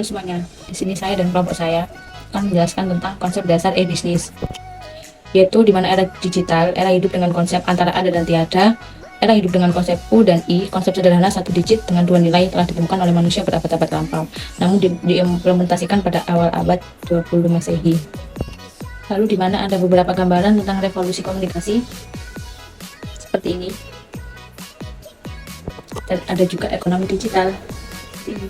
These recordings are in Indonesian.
Halo semuanya, di sini saya dan kelompok saya akan menjelaskan tentang konsep dasar e-bisnis, yaitu di mana era digital, era hidup dengan konsep antara ada dan tiada, era hidup dengan konsep U dan I, konsep sederhana satu digit dengan dua nilai telah ditemukan oleh manusia berabad-abad lampau, namun diimplementasikan pada awal abad 20 Masehi. Lalu di mana ada beberapa gambaran tentang revolusi komunikasi, seperti ini, dan ada juga ekonomi digital, seperti ini.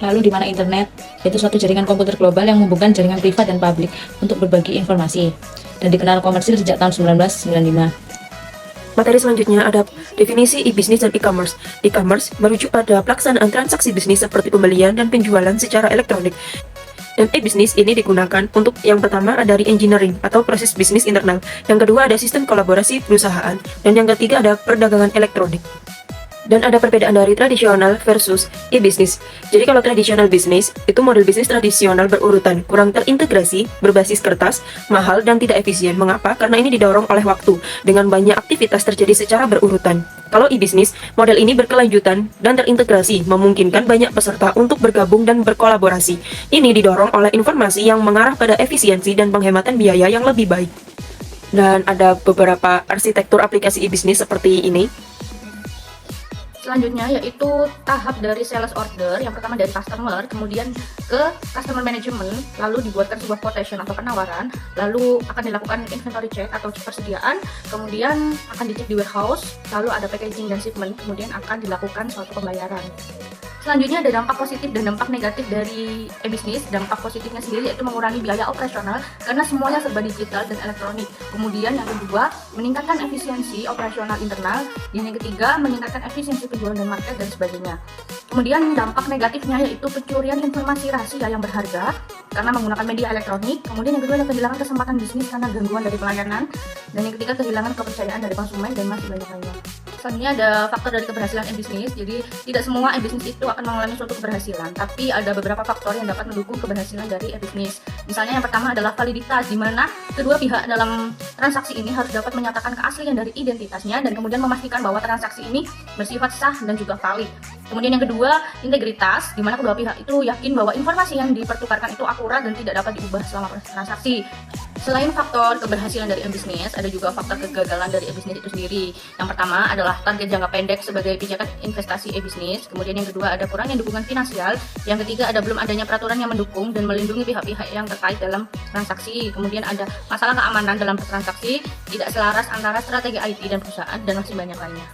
Lalu di mana internet, yaitu suatu jaringan komputer global yang menghubungkan jaringan privat dan publik untuk berbagi informasi, dan dikenal komersil sejak tahun 1995. Materi selanjutnya ada definisi e-bisnis dan e-commerce. E-commerce merujuk pada pelaksanaan transaksi bisnis seperti pembelian dan penjualan secara elektronik. Dan e-bisnis ini digunakan untuk yang pertama ada re-engineering atau proses bisnis internal. Yang kedua ada sistem kolaborasi perusahaan. Dan yang ketiga ada perdagangan elektronik. Dan ada perbedaan dari tradisional versus e-bisnis. Jadi kalau tradisional bisnis, itu model bisnis tradisional berurutan, kurang terintegrasi, berbasis kertas, mahal, dan tidak efisien. Mengapa? Karena ini didorong oleh waktu, dengan banyak aktivitas terjadi secara berurutan. Kalau e-bisnis, model ini berkelanjutan dan terintegrasi, memungkinkan banyak peserta untuk bergabung dan berkolaborasi. Ini didorong oleh informasi yang mengarah pada efisiensi dan penghematan biaya yang lebih baik. Dan ada beberapa arsitektur aplikasi e-bisnis seperti ini. Selanjutnya yaitu tahap dari sales order, yang pertama dari customer, kemudian ke customer management, lalu dibuatkan sebuah quotation atau penawaran, lalu akan dilakukan inventory check atau cek persediaan, kemudian akan dicek di warehouse, lalu ada packaging dan shipment, kemudian akan dilakukan suatu pembayaran. Selanjutnya ada dampak positif dan dampak negatif dari e-bisnis. Dampak positifnya sendiri yaitu mengurangi biaya operasional karena semuanya serba digital dan elektronik. Kemudian yang kedua, meningkatkan efisiensi operasional internal. Dan yang ketiga, meningkatkan efisiensi penjualan dan market dan sebagainya. Kemudian dampak negatifnya yaitu pencurian informasi rahasia yang berharga karena menggunakan media elektronik. Kemudian yang kedua ada kehilangan kesempatan bisnis karena gangguan dari pelayanan. Dan yang ketiga kehilangan kepercayaan dari konsumen dan masih banyak lainnya. Selanjutnya ada faktor dari keberhasilan e-bisnis. Jadi tidak semua e-bisnis itu akan mengalami suatu keberhasilan, tapi ada beberapa faktor yang dapat mendukung keberhasilan dari e-bisnis. Misalnya yang pertama adalah validitas, di mana kedua pihak dalam transaksi ini harus dapat menyatakan keaslian dari identitasnya dan kemudian memastikan bahwa transaksi ini bersifat sah dan juga valid. Kemudian yang kedua, integritas, di mana kedua pihak itu yakin bahwa informasi yang dipertukarkan itu akurat dan tidak dapat diubah selama proses transaksi. Selain faktor keberhasilan dari e-bisnis, ada juga faktor kegagalan dari e-bisnis itu sendiri. Yang pertama adalah target jangka pendek sebagai pijakan investasi e-bisnis. Kemudian yang kedua ada kurangnya dukungan finansial. Yang ketiga ada belum adanya peraturan yang mendukung dan melindungi pihak-pihak yang terkait dalam transaksi. Kemudian ada masalah keamanan dalam transaksi, tidak selaras antara strategi IT dan perusahaan, dan masih banyak lainnya.